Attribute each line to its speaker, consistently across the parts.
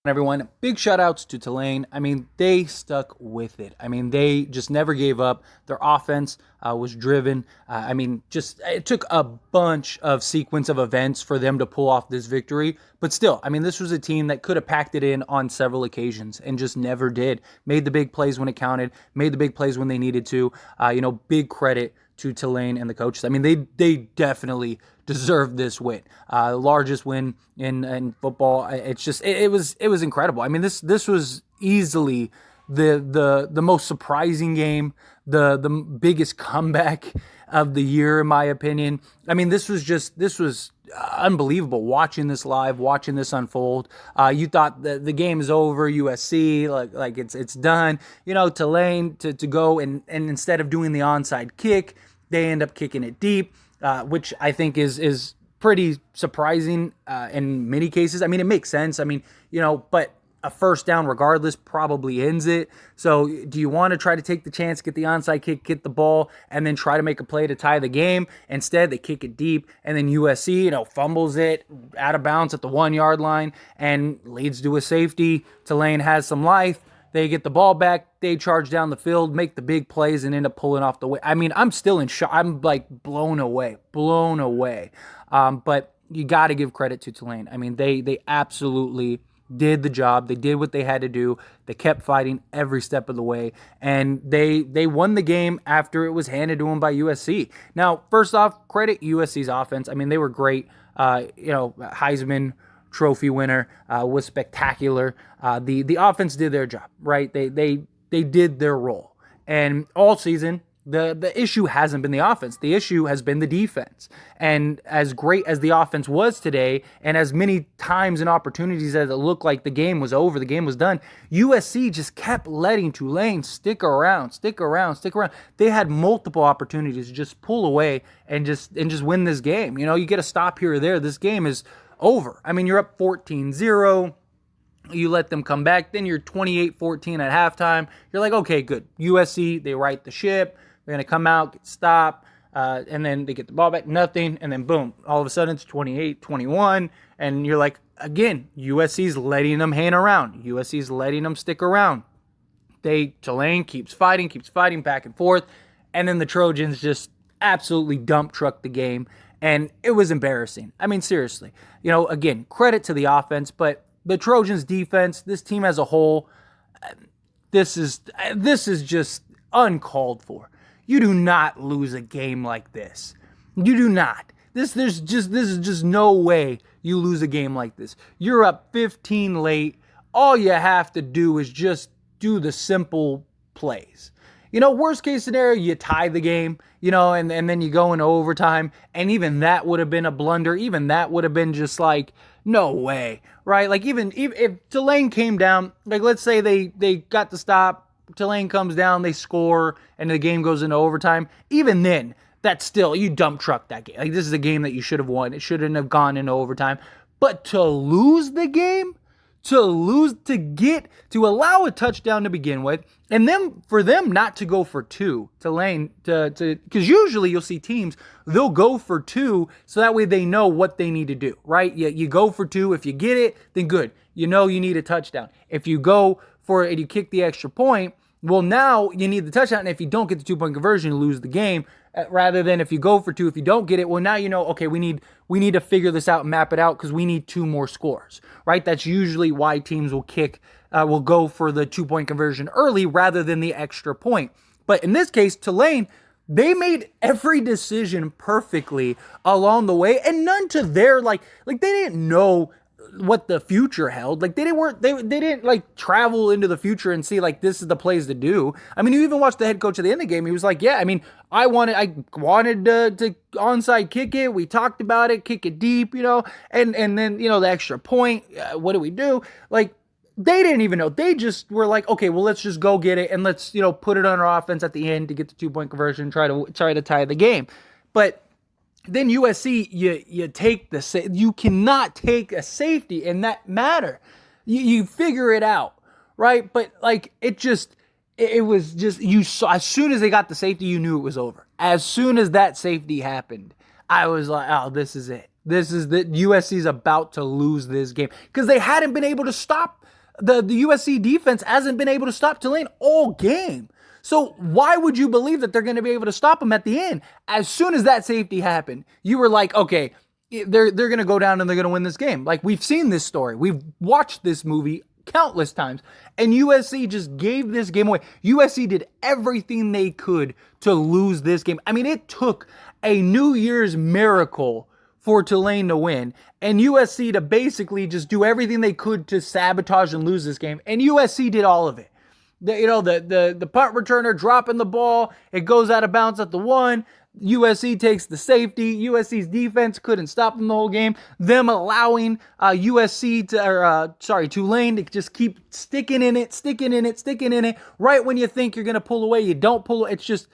Speaker 1: Everyone, big shout outs to Tulane. I mean, they stuck with it. I mean, they just never gave up. Their offense was driven. It took a bunch of sequence of events for them to pull off this victory. But still, I mean, this was a team that could have packed it in on several occasions and just never did. Made the big plays when it counted, made the big plays when they needed to. Big credit to Tulane and the coaches. I mean, they definitely deserved this win. Largest win in football. It was incredible. I mean, this was easily the most surprising game, the biggest comeback of the year, in my opinion. I mean, this was unbelievable watching this live, watching this unfold. You thought the game is over, USC, like it's done. Tulane to go and instead of doing the onside kick, they end up kicking it deep, which I think is pretty surprising in many cases. I mean, it makes sense. I mean, but a first down regardless probably ends it. So do you want to try to take the chance, get the onside kick, get the ball, and then try to make a play to tie the game? Instead, they kick it deep, and then USC, fumbles it out of bounds at the 1 yard line and leads to a safety. Tulane has some life. They get the ball back. They charge down the field, make the big plays, and end up pulling off the way. I mean, I'm still in shock. I'm like blown away. But you got to give credit to Tulane. I mean, they absolutely did the job. They did what they had to do. They kept fighting every step of the way, and they won the game after it was handed to them by USC. Now, first off, credit USC's offense. I mean, they were great. Heisman Trophy winner was spectacular. The offense did their job, right? They did their role, and all season the issue hasn't been the offense. The issue has been the defense. And as great as the offense was today, and as many times and opportunities as it looked like the game was over, the game was done, USC just kept letting Tulane stick around. They had multiple opportunities to just pull away and just win this game. You get a stop here or there. This game is over. I mean, you're up 14-0. You let them come back. Then you're 28-14 at halftime. You're like, okay, good. USC, they right the ship. They're going to come out, get stopped, and then they get the ball back, nothing. And then, boom, all of a sudden it's 28-21. And you're like, again, USC's letting them hang around. USC's letting them stick around. Tulane keeps fighting back and forth. And then the Trojans just absolutely dump truck the game. And it was embarrassing. I mean, seriously. Again, credit to the offense, but the Trojans defense, this team as a whole, this is just uncalled for. You do not lose a game like this. You do not. This is just no way you lose a game like this. You're up 15 late. All you have to do is just do the simple plays. Worst case scenario, you tie the game, and then you go into overtime, and even that would have been a blunder. Even that would have been just like, no way, right? Like, even if Tulane came down, like, let's say they got the stop, Tulane comes down, they score, and the game goes into overtime. Even then, that's still, you dump truck that game. Like, this is a game that you should have won. It shouldn't have gone into overtime. But to lose the game, to allow a touchdown to begin with, and then for them not to go for two, Tulane, because usually you'll see teams, they'll go for two so that way they know what they need to do, right? You go for two. If you get it, then good. You need a touchdown. If you go for it and you kick the extra point, well, now you need the touchdown. And if you don't get the 2-point conversion, you lose the game. Rather than if you go for two, if you don't get it, well, now okay, we need to figure this out and map it out because we need 2 more scores, right? That's usually why teams will go for the 2-point conversion early rather than the extra point. But in this case, Tulane, they made every decision perfectly along the way, and none to their like they didn't know what the future held. Like, they didn't like travel into the future and see like this is the plays to do. I mean, you even watched the head coach at the end of the game. He was like, yeah, I mean, I wanted to onside kick it. We talked about it, kick it deep, and then, the extra point, what do we do? Like, they didn't even know. They just were like, okay, well, let's just go get it. And let's, put it on our offense at the end to get the 2-point conversion, try to tie the game. But then USC, you cannot take a safety in that matter. You figure it out, right? But like, it was just, you saw, as soon as they got the safety, you knew it was over. As soon as that safety happened, I was like, oh, this is it. USC's about to lose this game because they hadn't been able to stop the USC defense hasn't been able to stop Tulane all game. So why would you believe that they're going to be able to stop them at the end? As soon as that safety happened, you were like, okay, they're going to go down and they're going to win this game. Like, we've seen this story. We've watched this movie countless times. And USC just gave this game away. USC did everything they could to lose this game. I mean, it took a New Year's miracle for Tulane to win and USC to basically just do everything they could to sabotage and lose this game. And USC did all of it. The punt returner dropping the ball, it goes out of bounds at the 1. USC takes the safety. USC's defense couldn't stop them the whole game. Them allowing Tulane to just keep sticking in it. Right when you think you're gonna pull away, you don't pull. It's just,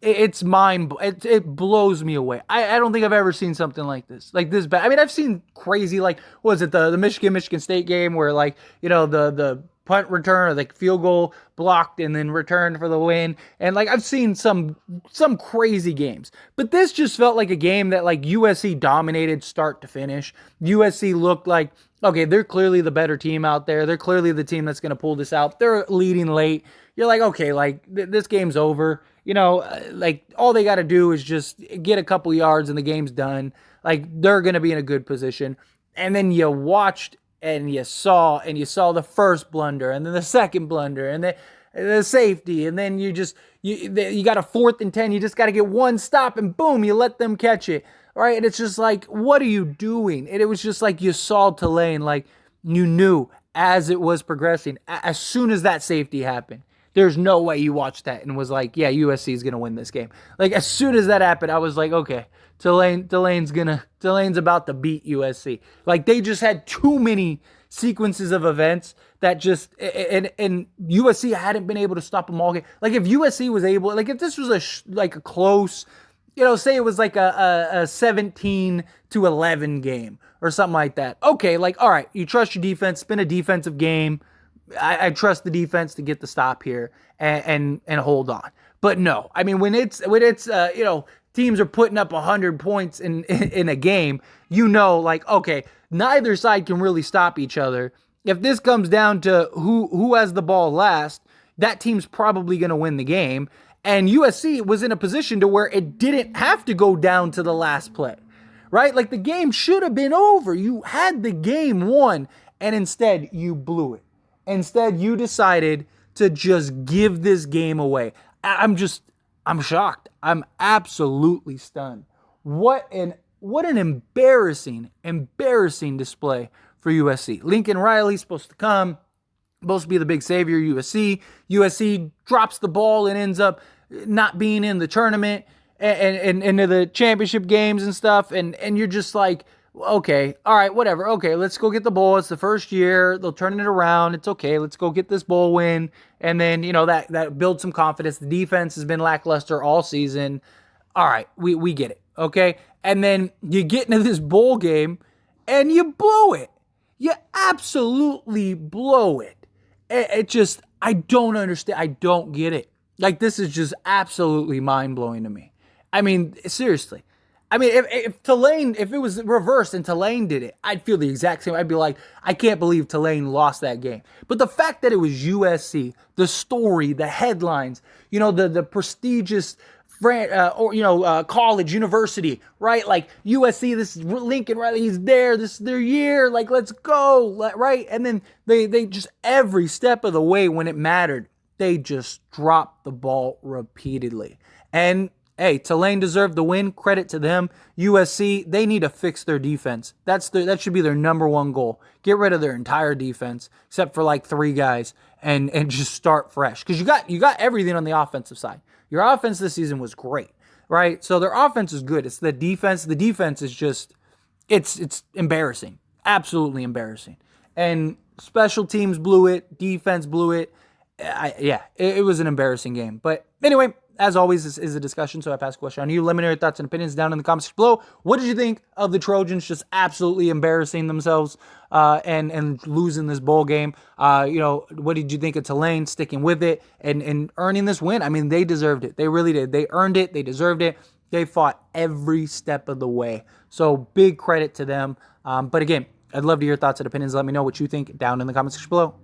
Speaker 1: it blows me away. I don't think I've ever seen something like this bad. I mean, I've seen crazy, like, what was it, the Michigan State game where, like, the punt return or like field goal blocked and then returned for the win. And like, I've seen some crazy games, but this just felt like a game that like USC dominated start to finish. USC looked like, okay, they're clearly the better team out there. They're clearly the team that's going to pull this out. They're leading late. You're like, okay, like this game's over. Like all they got to do is just get a couple yards and the game's done. Like, they're going to be in a good position. And then you watched and you saw the first blunder and then the second blunder and the safety. And then you got a 4th and 10. You just got to get one stop and boom, you let them catch it. Right. And it's just like, what are you doing? And it was just like, you saw Tulane, like you knew as it was progressing, as soon as that safety happened, there's no way you watched that and was like, yeah, USC is going to win this game. Like, as soon as that happened, I was like, okay, Tulane's about to beat USC. Like, they just had too many sequences of events that just, and USC hadn't been able to stop them all game. Like, if USC was able, like, if this was a close, say it was like a 17-11 game or something like that. Okay, like, all right, you trust your defense, it's been a defensive game. I trust the defense to get the stop here and hold on. But no, I mean, when it's teams are putting up 100 points in a game, like, okay, neither side can really stop each other. If this comes down to who has the ball last, that team's probably going to win the game. And USC was in a position to where it didn't have to go down to the last play, right? Like, the game should have been over. You had the game won, and instead you blew it. Instead, you decided to just give this game away. I'm shocked. I'm absolutely stunned. What an embarrassing display for USC. Lincoln Riley's supposed to come, supposed to be the big savior of USC. USC drops the ball and ends up not being in the tournament and into the championship games and stuff. And you're just like, okay, all right, whatever. Okay, let's go get the bowl. It's the first year. They'll turn it around. It's okay. Let's go get this bowl win. And then, that builds some confidence. The defense has been lackluster all season. All right, we get it, okay? And then you get into this bowl game, and you blow it. You absolutely blow it. It just, I don't understand. I don't get it. Like, this is just absolutely mind-blowing to me. I mean, seriously. I mean, if it was reversed and Tulane did it, I'd feel the exact same. I'd be like, I can't believe Tulane lost that game. But the fact that it was USC, the story, the headlines, the prestigious college, university, right? Like, USC, this is Lincoln Riley, he's there, this is their year, like, let's go, right? And then they just, every step of the way when it mattered, they just dropped the ball repeatedly. And hey, Tulane deserved the win. Credit to them. USC, they need to fix their defense. That should be their number one goal. Get rid of their entire defense, except for like 3 guys, and just start fresh. Because you got everything on the offensive side. Your offense this season was great, right? So their offense is good. It's the defense. The defense is just, it's embarrassing. Absolutely embarrassing. And special teams blew it. Defense blew it. It was an embarrassing game. But anyway, as always, this is a discussion, so I pass a question on you. Let me know your thoughts and opinions down in the comments below. What did you think of the Trojans just absolutely embarrassing themselves and losing this bowl game? What did you think of Tulane sticking with it and earning this win? I mean, they deserved it. They really did. They earned it. They deserved it. They fought every step of the way. So big credit to them. But again, I'd love to hear your thoughts and opinions. Let me know what you think down in the comments section below.